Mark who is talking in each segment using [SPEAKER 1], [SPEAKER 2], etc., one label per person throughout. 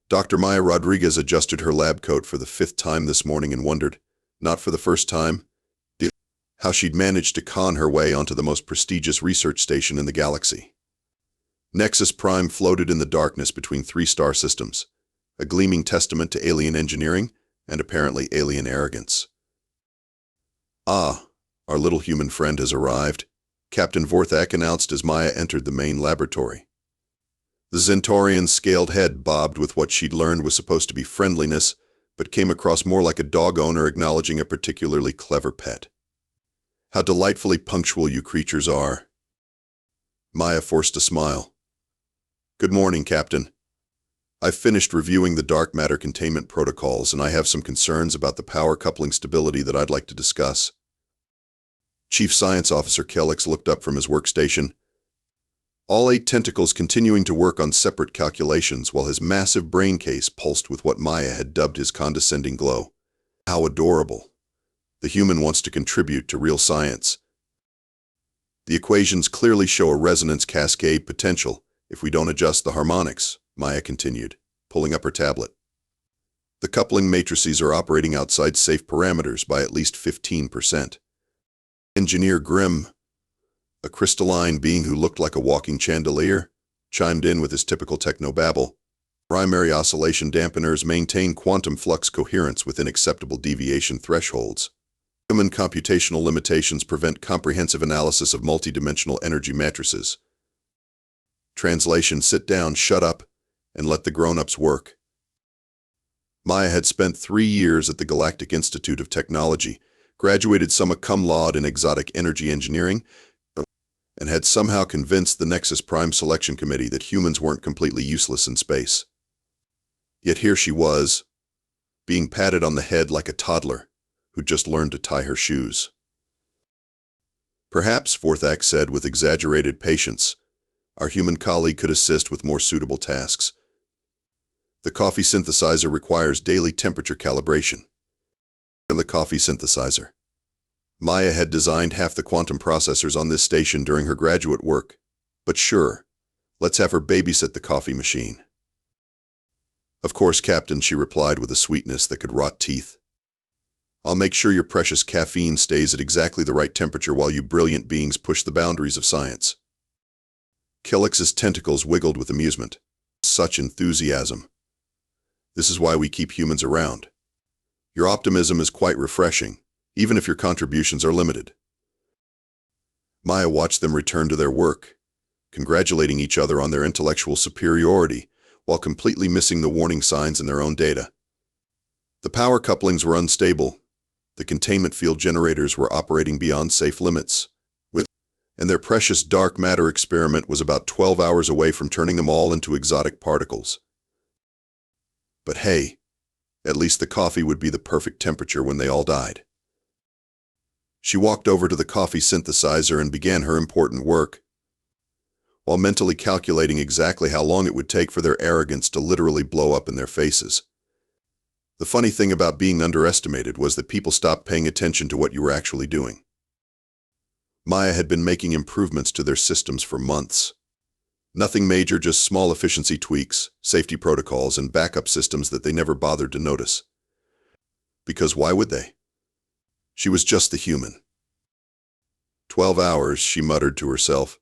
[SPEAKER 1] Dr. Maya Rodriguez adjusted her lab coat for the 5th time this morning and wondered, not for the first time, how she'd managed to con her way onto the most prestigious research station in the galaxy. Nexus Prime floated in the darkness between 3 star systems, a gleaming testament to alien engineering and apparently alien arrogance. "Ah, our little human friend has arrived," Captain Vorthak announced as Maya entered the main laboratory. The Centaurian's scaled head bobbed with what she'd learned was supposed to be friendliness, but came across more like a dog owner acknowledging a particularly clever pet. "How delightfully punctual you creatures are." Maya forced a smile. "Good morning, Captain. I've finished reviewing the dark matter containment protocols, and I have some concerns about the power coupling stability that I'd like to discuss." Chief Science Officer Kellix looked up from his workstation, all 8 tentacles continuing to work on separate calculations while his massive brain case pulsed with what Maya had dubbed his condescending glow. How adorable. The human wants to contribute to real science. "The equations clearly show a resonance cascade potential if we don't adjust the harmonics," Maya continued, pulling up her tablet. "The coupling matrices are operating outside safe parameters by at least 15%. Engineer Grimm, a crystalline being who looked like a walking chandelier, chimed in with his typical technobabble. "Primary oscillation dampeners maintain quantum flux coherence within acceptable deviation thresholds. Human computational limitations prevent comprehensive analysis of multidimensional energy matrices." Translation: sit down, shut up, and let the grown-ups work. Maya had spent 3 years at the Galactic Institute of Technology, graduated summa cum laude in exotic energy engineering, and had somehow convinced the Nexus Prime selection committee that humans weren't completely useless in space. Yet here she was, being patted on the head like a toddler who'd just learned to tie her shoes. "Perhaps," Vorthak said with exaggerated patience, "our human colleague could assist with more suitable tasks. The coffee synthesizer requires daily temperature calibration." The coffee synthesizer. Maya had designed half the quantum processors on this station during her graduate work, but sure, let's have her babysit the coffee machine. "Of course, Captain," she replied with a sweetness that could rot teeth. "I'll make sure your precious caffeine stays at exactly the right temperature while you brilliant beings push the boundaries of science." Kellix's tentacles wiggled with amusement. "Such enthusiasm. This is why we keep humans around. Your optimism is quite refreshing, even if your contributions are limited." Maya watched them return to their work, congratulating each other on their intellectual superiority while completely missing the warning signs in their own data. The power couplings were unstable, the containment field generators were operating beyond safe limits, and their precious dark matter experiment was about 12 hours away from turning them all into exotic particles. But hey, at least the coffee would be the perfect temperature when they all died. She walked over to the coffee synthesizer and began her important work, while mentally calculating exactly how long it would take for their arrogance to literally blow up in their faces. The funny thing about being underestimated was that people stopped paying attention to what you were actually doing. Maya had been making improvements to their systems for months. Nothing major, just small efficiency tweaks, safety protocols, and backup systems that they never bothered to notice. Because why would they? She was just the human. 12 hours, she muttered to herself,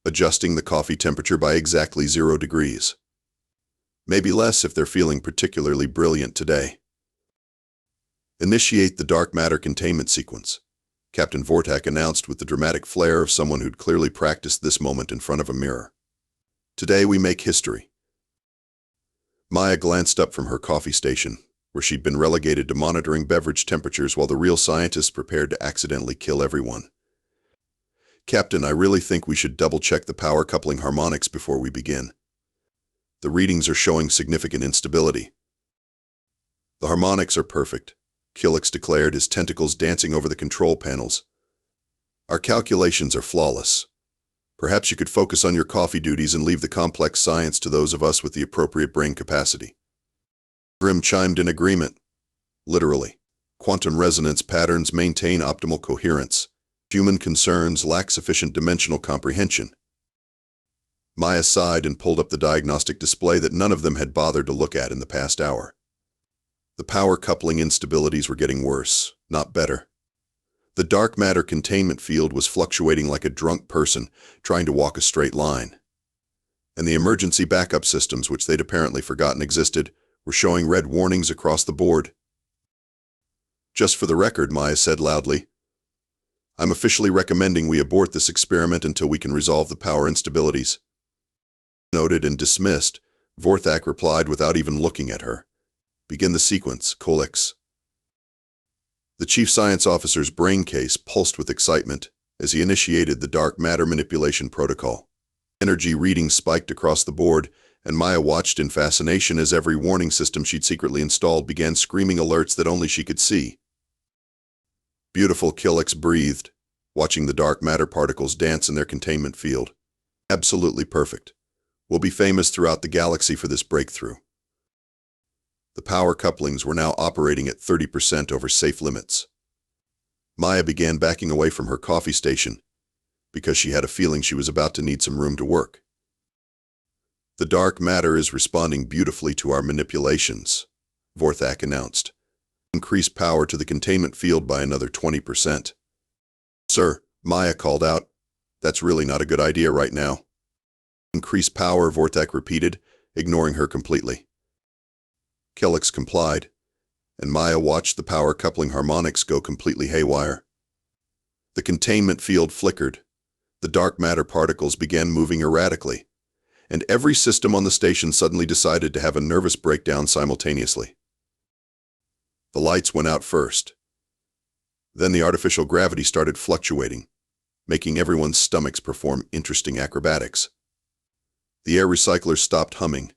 [SPEAKER 1] adjusting the coffee temperature by exactly 0 degrees. Maybe less if they're feeling particularly brilliant today. "Initiate the dark matter containment sequence," Captain Vorthak announced with the dramatic flair of someone who'd clearly practiced this moment in front of a mirror. "Today we make history." Maya glanced up from her coffee station, where she'd been relegated to monitoring beverage temperatures while the real scientists prepared to accidentally kill everyone. "Captain, I really think we should double-check the power coupling harmonics before we begin. The readings are showing significant instability." "The harmonics are perfect," Kellix declared, his tentacles dancing over the control panels. "Our calculations are flawless. Perhaps you could focus on your coffee duties and leave the complex science to those of us with the appropriate brain capacity." Grimm chimed in agreement. "Literally, quantum resonance patterns maintain optimal coherence. Human concerns lack sufficient dimensional comprehension." Maya sighed and pulled up the diagnostic display that none of them had bothered to look at in the past hour. The power coupling instabilities were getting worse, not better. The dark matter containment field was fluctuating like a drunk person trying to walk a straight line. And the emergency backup systems, which they'd apparently forgotten existed, were showing red warnings across the board. "Just for the record," Maya said loudly, "I'm officially recommending we abort this experiment until we can resolve the power instabilities." Noted and dismissed, Vorthak replied without even looking at her. "Begin the sequence, Kolix." The chief science officer's brain case pulsed with excitement as he initiated the dark matter manipulation protocol. Energy readings spiked across the board, and Maya watched in fascination as every warning system she'd secretly installed began screaming alerts that only she could see. "Beautiful," Kolix breathed, watching the dark matter particles dance in their containment field. "Absolutely perfect. We'll be famous throughout the galaxy for this breakthrough." The power couplings were now operating at 30% over safe limits. Maya began backing away from her coffee station because she had a feeling she was about to need some room to work. "The dark matter is responding beautifully to our manipulations," Vorthak announced. "Increase power to the containment field by another 20%. "Sir," Maya called out, "that's really not a good idea right now." "Increase power," Vorthak repeated, ignoring her completely. Kolix complied, and Maya watched the power coupling harmonics go completely haywire. The containment field flickered. The dark matter particles began moving erratically, and every system on the station suddenly decided to have a nervous breakdown simultaneously. The lights went out first. Then the artificial gravity started fluctuating, making everyone's stomachs perform interesting acrobatics. The air recyclers stopped humming.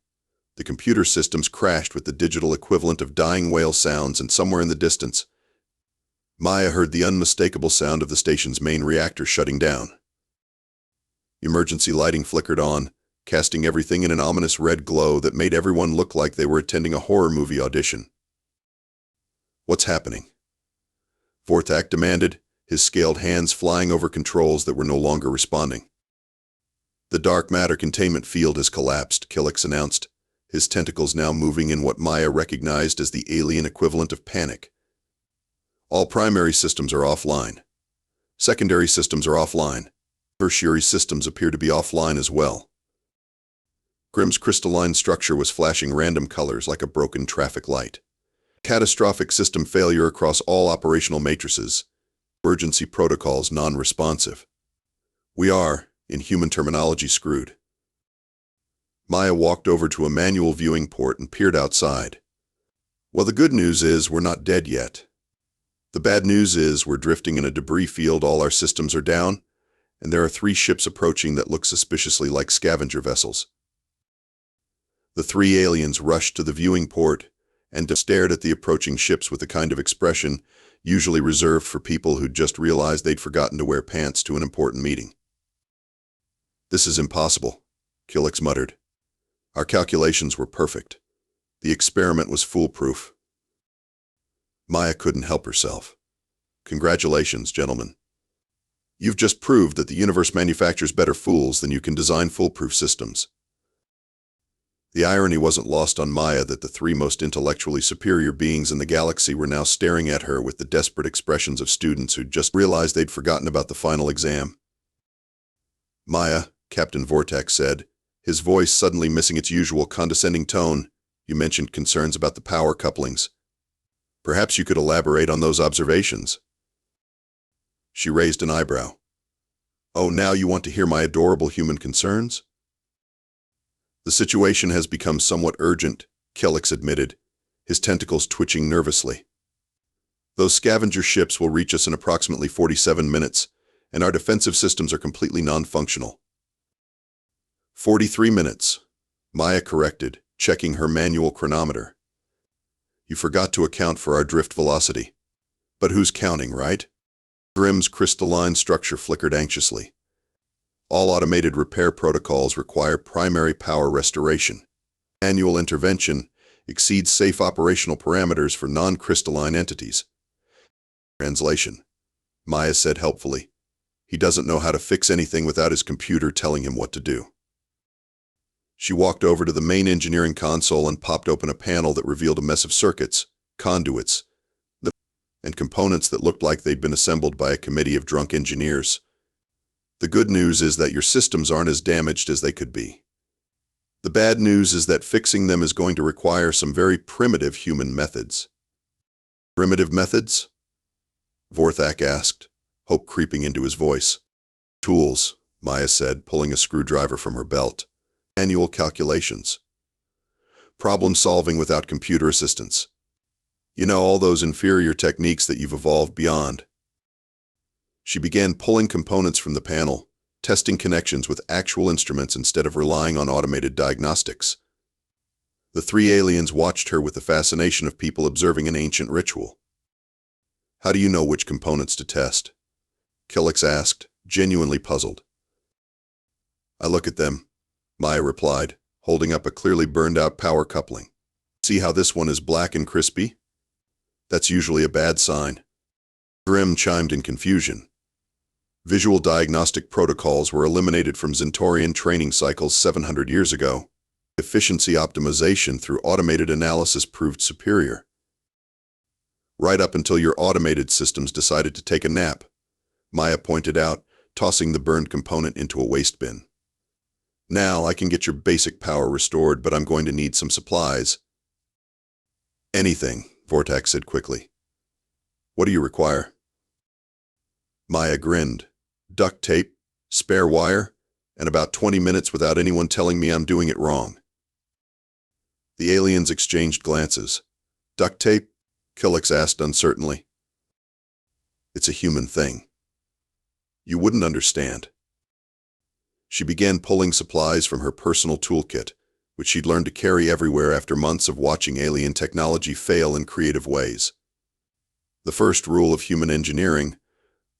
[SPEAKER 1] The computer systems crashed with the digital equivalent of dying whale sounds, and somewhere in the distance, Maya heard the unmistakable sound of the station's main reactor shutting down. Emergency lighting flickered on, casting everything in an ominous red glow that made everyone look like they were attending a horror movie audition. "What's happening?" Vorthak demanded, his scaled hands flying over controls that were no longer responding. "The dark matter containment field has collapsed," Kolix announced, his tentacles now moving in what Maya recognized as the alien equivalent of panic. "All primary systems are offline. Secondary systems are offline. Tertiary systems appear to be offline as well." Grimm's crystalline structure was flashing random colors like a broken traffic light. "Catastrophic system failure across all operational matrices. Emergency protocols non-responsive. We are, in human terminology, screwed." Maya walked over to a manual viewing port and peered outside. "Well, the good news is we're not dead yet. The bad news is we're drifting in a debris field. All our systems are down, and there are 3 ships approaching that look suspiciously like scavenger vessels." The 3 aliens rushed to the viewing port and stared at the approaching ships with the kind of expression usually reserved for people who'd just realized they'd forgotten to wear pants to an important meeting. "This is impossible," Kolix muttered. "Our calculations were perfect. The experiment was foolproof." Maya couldn't help herself. "Congratulations, gentlemen. You've just proved that the universe manufactures better fools than you can design foolproof systems." The irony wasn't lost on Maya that the 3 most intellectually superior beings in the galaxy were now staring at her with the desperate expressions of students who'd just realized they'd forgotten about the final exam. "Maya," Captain Vorthak said, his voice suddenly missing its usual condescending tone, "you mentioned concerns about the power couplings. Perhaps you could elaborate on those observations." She raised an eyebrow. "Oh, now you want to hear my adorable human concerns?" "The situation has become somewhat urgent," Kolix admitted, his tentacles twitching nervously. "Those scavenger ships will reach us in approximately 47 minutes, and our defensive systems are completely non-functional." 43 minutes, Maya corrected, checking her manual chronometer. "You forgot to account for our drift velocity." "But who's counting, right?" Grimm's crystalline structure flickered anxiously. "All automated repair protocols require primary power restoration. Annual intervention exceeds safe operational parameters for non-crystalline entities." Translation, Maya said helpfully. "He doesn't know how to fix anything without his computer telling him what to do." She walked over to the main engineering console and popped open a panel that revealed a mess of circuits, conduits, and components that looked like they'd been assembled by a committee of drunk engineers. The good news is that your systems aren't as damaged as they could be. The bad news is that fixing them is going to require some very primitive human methods. Primitive methods? Vorthak asked, hope creeping into his voice. Tools, Maya said, pulling a screwdriver from her belt. Manual calculations. Problem solving without computer assistance. You know, all those inferior techniques that you've evolved beyond. She began pulling components from the panel, testing connections with actual instruments instead of relying on automated diagnostics. The three aliens watched her with the fascination of people observing an ancient ritual. How do you know which components to test? Kilix asked, genuinely puzzled. I look at them, Maya replied, holding up a clearly burned-out power coupling. See how this one is black and crispy? That's usually a bad sign. Grimm chimed in confusion. Visual diagnostic protocols were eliminated from Zentorian training cycles 700 years ago. Efficiency optimization through automated analysis proved superior. Right up until your automated systems decided to take a nap, Maya pointed out, tossing the burned component into a waste bin. Now I can get your basic power restored, but I'm going to need some supplies. Anything, Vorthak said quickly. What do you require? Maya grinned. Duct tape, spare wire, and about 20 minutes without anyone telling me I'm doing it wrong. The aliens exchanged glances. Duct tape? Kilix asked uncertainly. It's a human thing. You wouldn't understand. She began pulling supplies from her personal toolkit, which she'd learned to carry everywhere after months of watching alien technology fail in creative ways. The first rule of human engineering: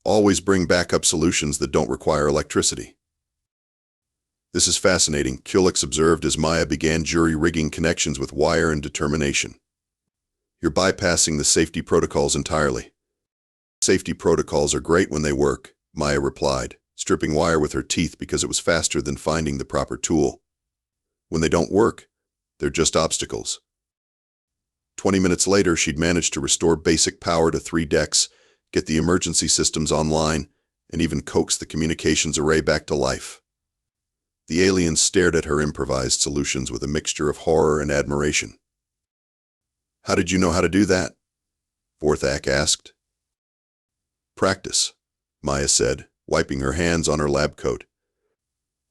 [SPEAKER 1] always bring backup solutions that don't require electricity. This is fascinating, Kilix observed as Maya began jury-rigging connections with wire and determination. You're bypassing the safety protocols entirely. Safety protocols are great when they work, Maya replied, stripping wire with her teeth because it was faster than finding the proper tool. When they don't work, they're just obstacles. 20 minutes later, she'd managed to restore basic power to 3 decks, get the emergency systems online, and even coax the communications array back to life. The aliens stared at her improvised solutions with a mixture of horror and admiration. How did you know how to do that? Vorthak asked. Practice, Maya said, wiping her hands on her lab coat.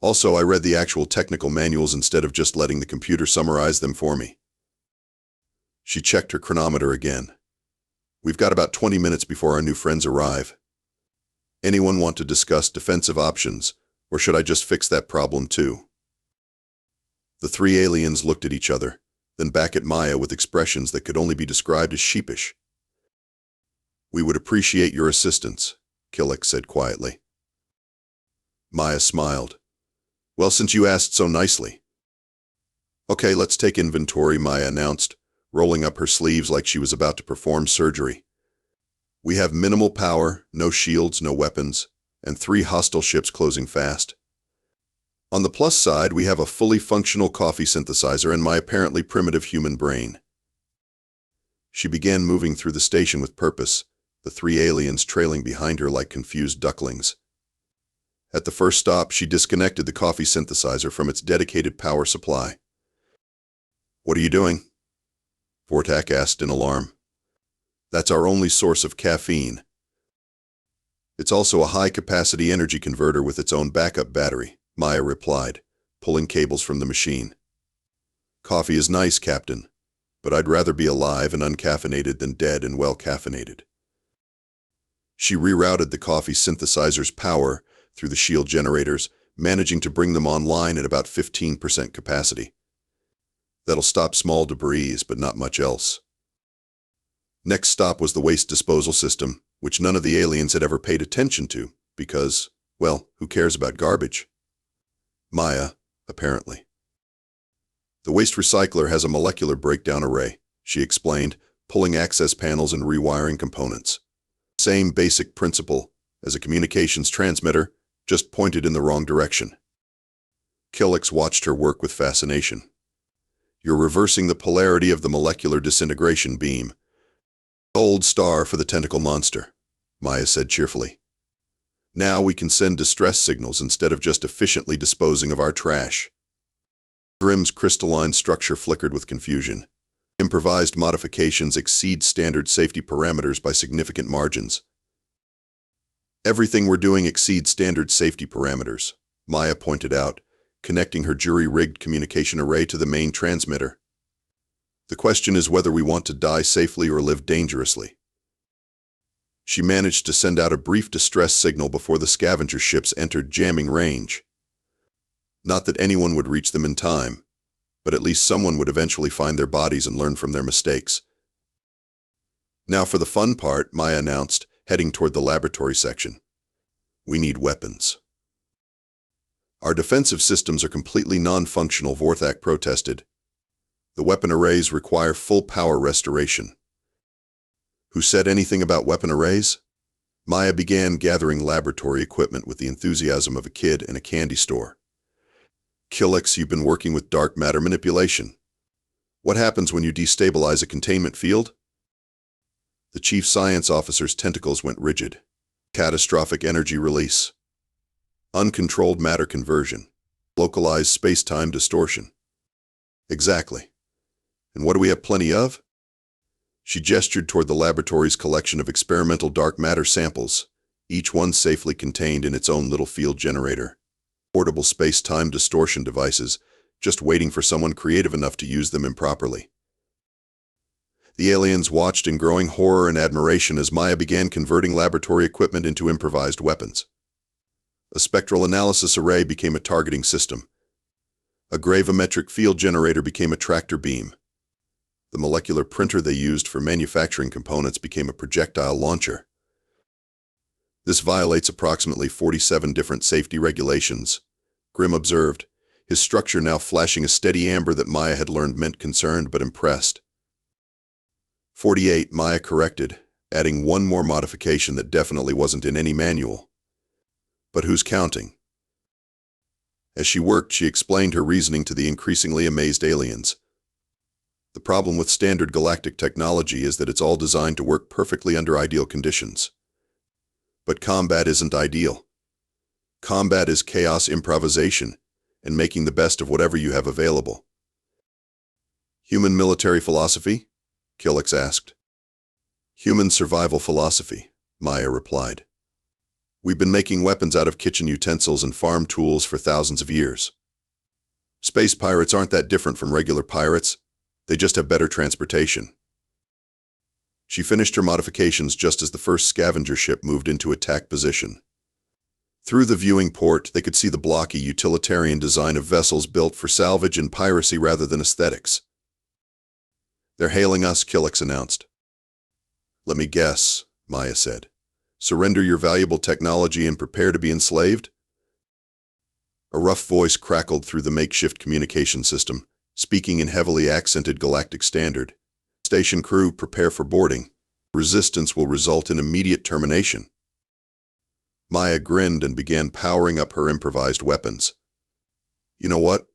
[SPEAKER 1] Also, I read the actual technical manuals instead of just letting the computer summarize them for me. She checked her chronometer again. We've got about 20 minutes before our new friends arrive. Anyone want to discuss defensive options, or should I just fix that problem too? The 3 aliens looked at each other, then back at Maya with expressions that could only be described as sheepish. We would appreciate your assistance, Kilix said quietly. Maya smiled. Well, since you asked so nicely. Okay, let's take inventory, Maya announced, rolling up her sleeves like she was about to perform surgery. We have minimal power, no shields, no weapons, and 3 hostile ships closing fast. On the plus side, we have a fully functional coffee synthesizer and my apparently primitive human brain. She began moving through the station with purpose, the 3 aliens trailing behind her like confused ducklings. At the first stop, she disconnected the coffee synthesizer from its dedicated power supply. What are you doing? Vorthak asked in alarm. That's our only source of caffeine. It's also a high-capacity energy converter with its own backup battery, Maya replied, pulling cables from the machine. Coffee is nice, Captain, but I'd rather be alive and uncaffeinated than dead and well-caffeinated. She rerouted the coffee synthesizer's power through the shield generators, managing to bring them online at about 15% capacity. That'll stop small debris, but not much else. Next stop was the waste disposal system, which none of the aliens had ever paid attention to, because, well, who cares about garbage? Maya, apparently. The waste recycler has a molecular breakdown array, she explained, pulling access panels and rewiring components. Same basic principle as a communications transmitter, just pointed in the wrong direction. Killick watched her work with fascination. You're reversing the polarity of the molecular disintegration beam. Gold star for the tentacle monster, Maya said cheerfully. Now we can send distress signals instead of just efficiently disposing of our trash. Grimm's crystalline structure flickered with confusion. Improvised modifications exceed standard safety parameters by significant margins. Everything we're doing exceeds standard safety parameters, Maya pointed out, connecting her jury-rigged communication array to the main transmitter. The question is whether we want to die safely or live dangerously. She managed to send out a brief distress signal before the scavenger ships entered jamming range. Not that anyone would reach them in time, but at least someone would eventually find their bodies and learn from their mistakes. Now for the fun part, Maya announced, heading toward the laboratory section. We need weapons. Our defensive systems are completely non-functional, Vorthak protested. The weapon arrays require full power restoration. Who said anything about weapon arrays? Maya began gathering laboratory equipment with the enthusiasm of a kid in a candy store. Killick, you've been working with dark matter manipulation. What happens when you destabilize a containment field? The chief science officer's tentacles went rigid. Catastrophic energy release. Uncontrolled matter conversion. Localized space-time distortion. Exactly. And what do we have plenty of? She gestured toward the laboratory's collection of experimental dark matter samples, each one safely contained in its own little field generator. Portable space-time distortion devices, just waiting for someone creative enough to use them improperly. The aliens watched in growing horror and admiration as Maya began converting laboratory equipment into improvised weapons. A spectral analysis array became a targeting system. A gravimetric field generator became a tractor beam. The molecular printer they used for manufacturing components became a projectile launcher. This violates approximately 47 different safety regulations, Grimm observed, his structure now flashing a steady amber that Maya had learned meant concerned but impressed. 48, Maya corrected, adding one more modification that definitely wasn't in any manual. But who's counting? As she worked, she explained her reasoning to the increasingly amazed aliens. The problem with standard galactic technology is that it's all designed to work perfectly under ideal conditions. But combat isn't ideal. Combat is chaos improvisation, and making the best of whatever you have available. Human military philosophy? Killick asked. Human survival philosophy, Maya replied. We've been making weapons out of kitchen utensils and farm tools for thousands of years. Space pirates aren't that different from regular pirates. They just have better transportation. She finished her modifications just as the first scavenger ship moved into attack position. Through the viewing port, they could see the blocky, utilitarian design of vessels built for salvage and piracy rather than aesthetics. They're hailing us, Killick announced. Let me guess, Maya said. Surrender your valuable technology and prepare to be enslaved? A rough voice crackled through the makeshift communication system, speaking in heavily accented galactic standard. Station crew, prepare for boarding. Resistance will result in immediate termination. Maya grinned and began powering up her improvised weapons. You know what?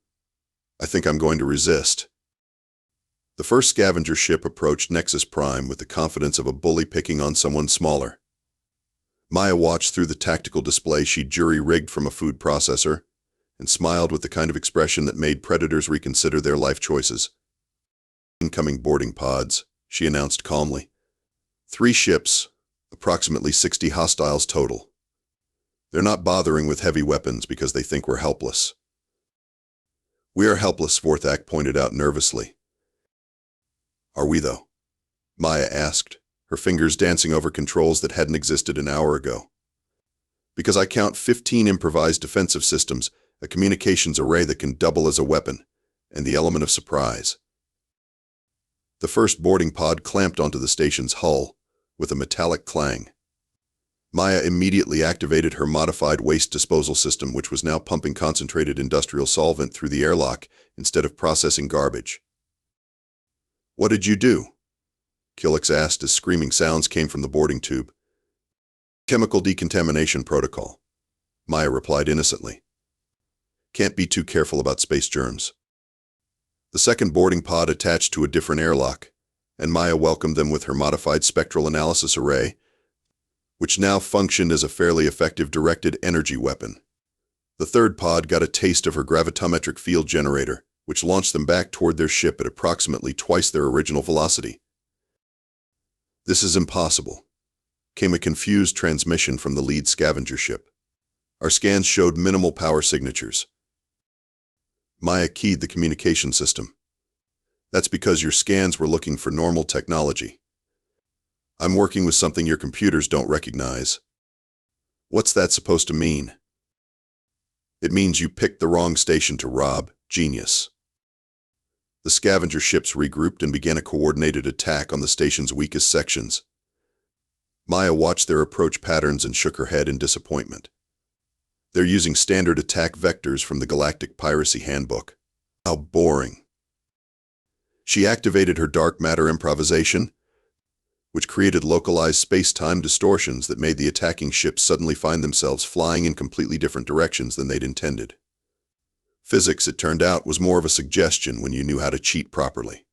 [SPEAKER 1] I think I'm going to resist. The first scavenger ship approached Nexus Prime with the confidence of a bully picking on someone smaller. Maya watched through the tactical display she'd jury-rigged from a food processor and smiled with the kind of expression that made predators reconsider their life choices. Incoming boarding pods, she announced calmly. 3 ships, approximately 60 hostiles total. They're not bothering with heavy weapons because they think we're helpless. We are helpless, Vorthak pointed out nervously. Are we, though? Maya asked, her fingers dancing over controls that hadn't existed an hour ago. Because I count 15 improvised defensive systems, a communications array that can double as a weapon, and the element of surprise. The first boarding pod clamped onto the station's hull, with a metallic clang. Maya immediately activated her modified waste disposal system, which was now pumping concentrated industrial solvent through the airlock instead of processing garbage. What did you do? Killick asked as screaming sounds came from the boarding tube. Chemical decontamination protocol, Maya replied innocently. Can't be too careful about space germs. The second boarding pod attached to a different airlock, and Maya welcomed them with her modified spectral analysis array, which now functioned as a fairly effective directed energy weapon. The third pod got a taste of her gravitometric field generator, which launched them back toward their ship at approximately twice their original velocity. "This is impossible," came a confused transmission from the lead scavenger ship. "Our scans showed minimal power signatures." Maya keyed the communication system. "That's because your scans were looking for normal technology. I'm working with something your computers don't recognize." "What's that supposed to mean?" "It means you picked the wrong station to rob, genius." The scavenger ships regrouped and began a coordinated attack on the station's weakest sections. Maya watched their approach patterns and shook her head in disappointment. "They're using standard attack vectors from the Galactic Piracy Handbook. How boring." She activated her dark matter improvisation, which created localized space-time distortions that made the attacking ships suddenly find themselves flying in completely different directions than they'd intended. Physics, it turned out, was more of a suggestion when you knew how to cheat properly.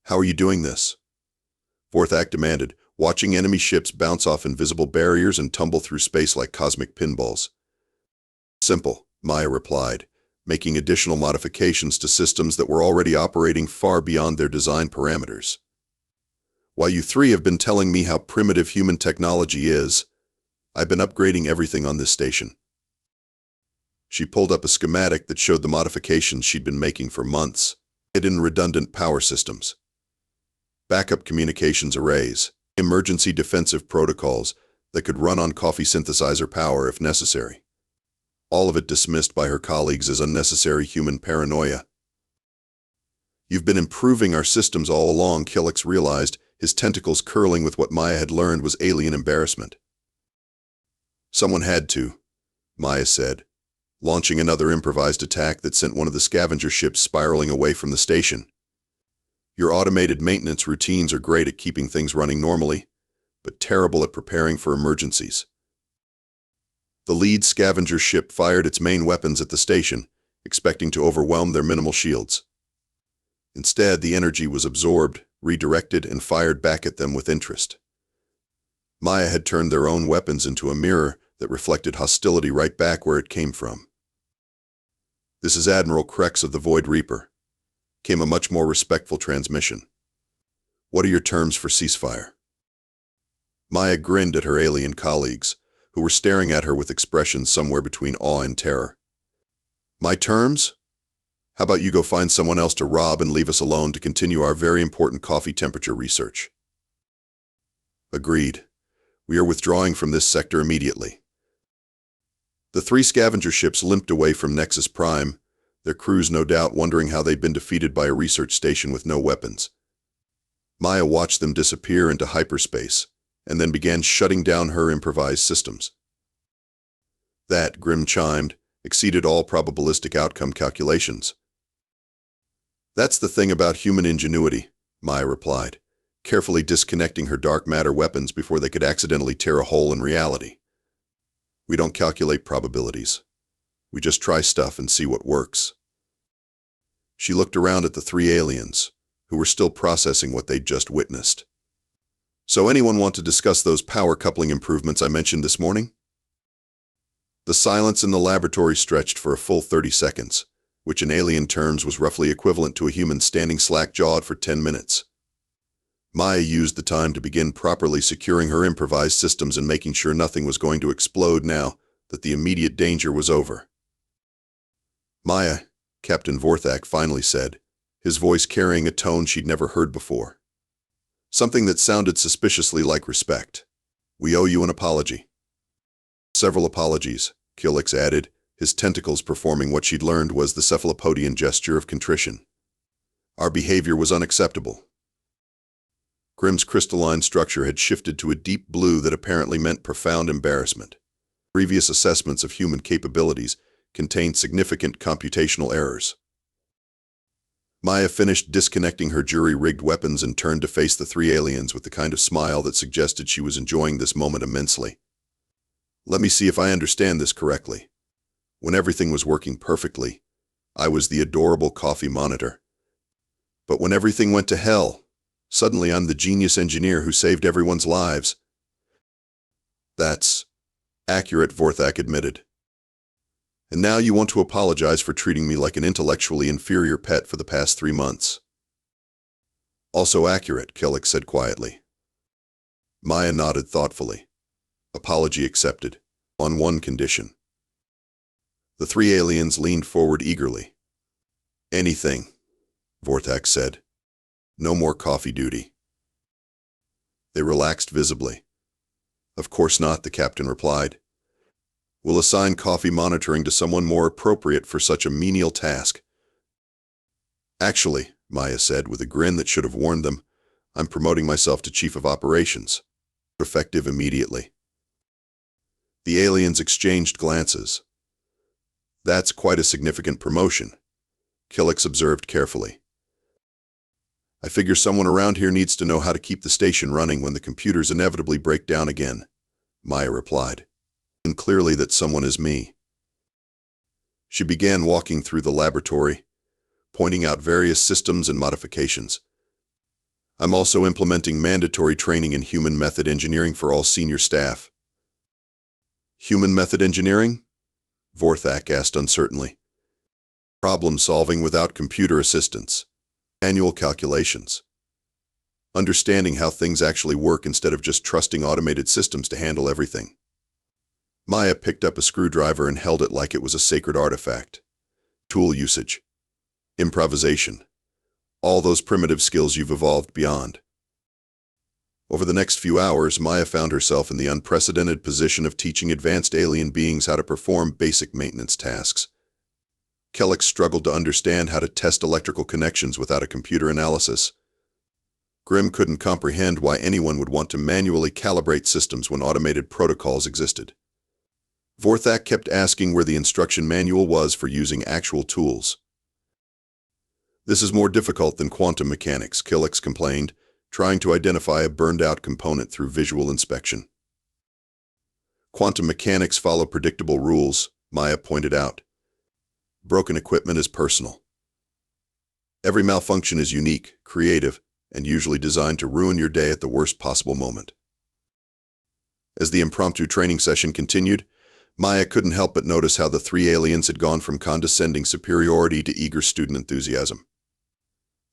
[SPEAKER 1] "How are you doing this?" Vorthak demanded, watching enemy ships bounce off invisible barriers and tumble through space like cosmic pinballs. "Simple," Maya replied, making additional modifications to systems that were already operating far beyond their design parameters. "While you three have been telling me how primitive human technology is, I've been upgrading everything on this station." She pulled up a schematic that showed the modifications she'd been making for months, hidden redundant power systems, backup communications arrays, emergency defensive protocols that could run on coffee synthesizer power if necessary. All of it dismissed by her colleagues as unnecessary human paranoia. "You've been improving our systems all along," Kilix realized, his tentacles curling with what Maya had learned was alien embarrassment. "Someone had to," Maya said, launching another improvised attack that sent one of the scavenger ships spiraling away from the station. "Your automated maintenance routines are great at keeping things running normally, but terrible at preparing for emergencies." The lead scavenger ship fired its main weapons at the station, expecting to overwhelm their minimal shields. Instead, the energy was absorbed, redirected, and fired back at them with interest. Maya had turned their own weapons into a mirror that reflected hostility right back where it came from. "This is Admiral Krex of the Void Reaper," came a much more respectful transmission. "What are your terms for ceasefire?" Maya grinned at her alien colleagues, who were staring at her with expressions somewhere between awe and terror. "My terms? How about you go find someone else to rob and leave us alone to continue our very important coffee temperature research?" "Agreed. We are withdrawing from this sector immediately." The three scavenger ships limped away from Nexus Prime, their crews no doubt wondering how they'd been defeated by a research station with no weapons. Maya watched them disappear into hyperspace, and then began shutting down her improvised systems. That, Grimm chimed, exceeded all probabilistic outcome calculations. "That's the thing about human ingenuity," Maya replied, carefully disconnecting her dark matter weapons before they could accidentally tear a hole in reality. "We don't calculate probabilities. We just try stuff and see what works." She looked around at the three aliens, who were still processing what they'd just witnessed. "So anyone want to discuss those power coupling improvements I mentioned this morning?" The silence in the laboratory stretched for a full 30 seconds, which in alien terms was roughly equivalent to a human standing slack-jawed for 10 minutes. Maya used the time to begin properly securing her improvised systems and making sure nothing was going to explode now that the immediate danger was over. "Maya," Captain Vorthak finally said, his voice carrying a tone she'd never heard before. Something that sounded suspiciously like respect. "We owe you an apology." "Several apologies," Kilix added, his tentacles performing what she'd learned was the cephalopodian gesture of contrition. "Our behavior was unacceptable." Grimm's crystalline structure had shifted to a deep blue that apparently meant profound embarrassment. Previous assessments of human capabilities contained significant computational errors. Maya finished disconnecting her jury-rigged weapons and turned to face the three aliens with the kind of smile that suggested she was enjoying this moment immensely. "Let me see if I understand this correctly. When everything was working perfectly, I was the adorable coffee monitor. But when everything went to hell, suddenly I'm the genius engineer who saved everyone's lives. That's accurate, Vorthak admitted. And now you want to apologize for treating me like an intellectually inferior pet for the past 3 months. Also accurate, Killick said quietly. Maya nodded thoughtfully. Apology accepted, on one condition. The 3 aliens leaned forward eagerly. Anything, Vorthak said. No more coffee duty. They relaxed visibly. Of course not, the captain replied. We'll assign coffee monitoring to someone more appropriate for such a menial task. Actually, Maya said with a grin that should have warned them, I'm promoting myself to Chief of Operations. Effective immediately. The aliens exchanged glances. That's quite a significant promotion, Killick observed carefully. I figure someone around here needs to know how to keep the station running when the computers inevitably break down again, Maya replied. And clearly that someone is me. She began walking through the laboratory, pointing out various systems and modifications. I'm also implementing mandatory training in human method engineering for all senior staff. Human method engineering? Vorthak asked uncertainly. Problem solving without computer assistance. Annual calculations. Understanding how things actually work instead of just trusting automated systems to handle everything. Maya picked up a screwdriver and held it like it was a sacred artifact. Tool usage. Improvisation. All those primitive skills you've evolved beyond. Over the next few hours, Maya found herself in the unprecedented position of teaching advanced alien beings how to perform basic maintenance tasks. Killick struggled to understand how to test electrical connections without a computer analysis. Grimm couldn't comprehend why anyone would want to manually calibrate systems when automated protocols existed. Vorthak kept asking where the instruction manual was for using actual tools. This is more difficult than quantum mechanics, Killick complained, trying to identify a burned-out component through visual inspection. Quantum mechanics follow predictable rules, Maya pointed out. Broken equipment is personal. Every malfunction is unique, creative, and usually designed to ruin your day at the worst possible moment. As the impromptu training session continued, Maya couldn't help but notice how the 3 aliens had gone from condescending superiority to eager student enthusiasm.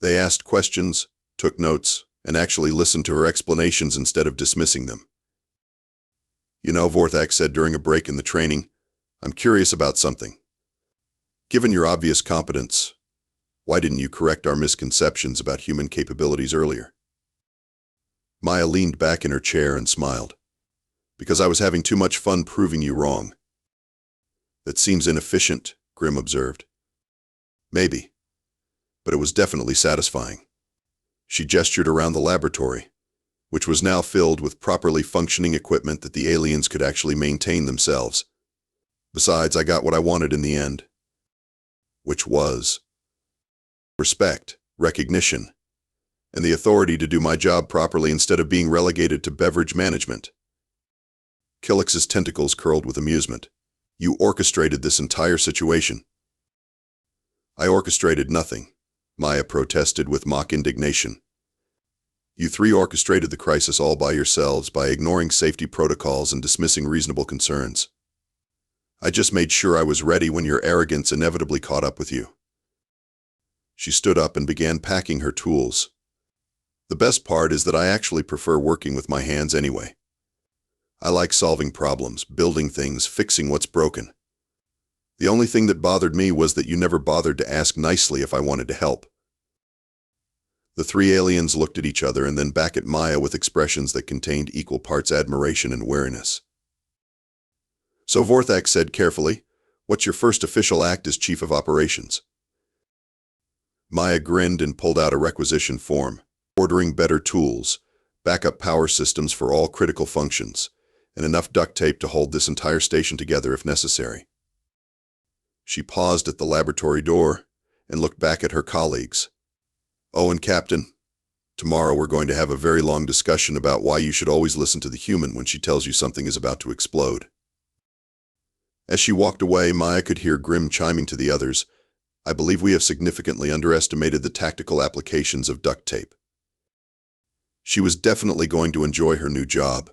[SPEAKER 1] They asked questions, took notes, and actually listened to her explanations instead of dismissing them. You know, Vorthak said during a break in the training, I'm curious about something. Given your obvious competence, why didn't you correct our misconceptions about human capabilities earlier? Maya leaned back in her chair and smiled. Because I was having too much fun proving you wrong. That seems inefficient, Grimm observed. Maybe. But it was definitely satisfying. She gestured around the laboratory, which was now filled with properly functioning equipment that the aliens could actually maintain themselves. Besides, I got what I wanted in the end. Which was respect, recognition, and the authority to do my job properly instead of being relegated to beverage management. Killick's tentacles curled with amusement. You orchestrated this entire situation. I orchestrated nothing, Maya protested with mock indignation. You 3 orchestrated the crisis all by yourselves by ignoring safety protocols and dismissing reasonable concerns. I just made sure I was ready when your arrogance inevitably caught up with you. She stood up and began packing her tools. The best part is that I actually prefer working with my hands anyway. I like solving problems, building things, fixing what's broken. The only thing that bothered me was that you never bothered to ask nicely if I wanted to help. The 3 aliens looked at each other and then back at Maya with expressions that contained equal parts admiration and wariness. So Vorthak said carefully, what's your first official act as Chief of Operations? Maya grinned and pulled out a requisition form, ordering better tools, backup power systems for all critical functions, and enough duct tape to hold this entire station together if necessary. She paused at the laboratory door and looked back at her colleagues. Oh, and Captain, tomorrow we're going to have a very long discussion about why you should always listen to the human when she tells you something is about to explode. As she walked away, Maya could hear Grimm chiming to the others, "I believe we have significantly underestimated the tactical applications of duct tape." She was definitely going to enjoy her new job.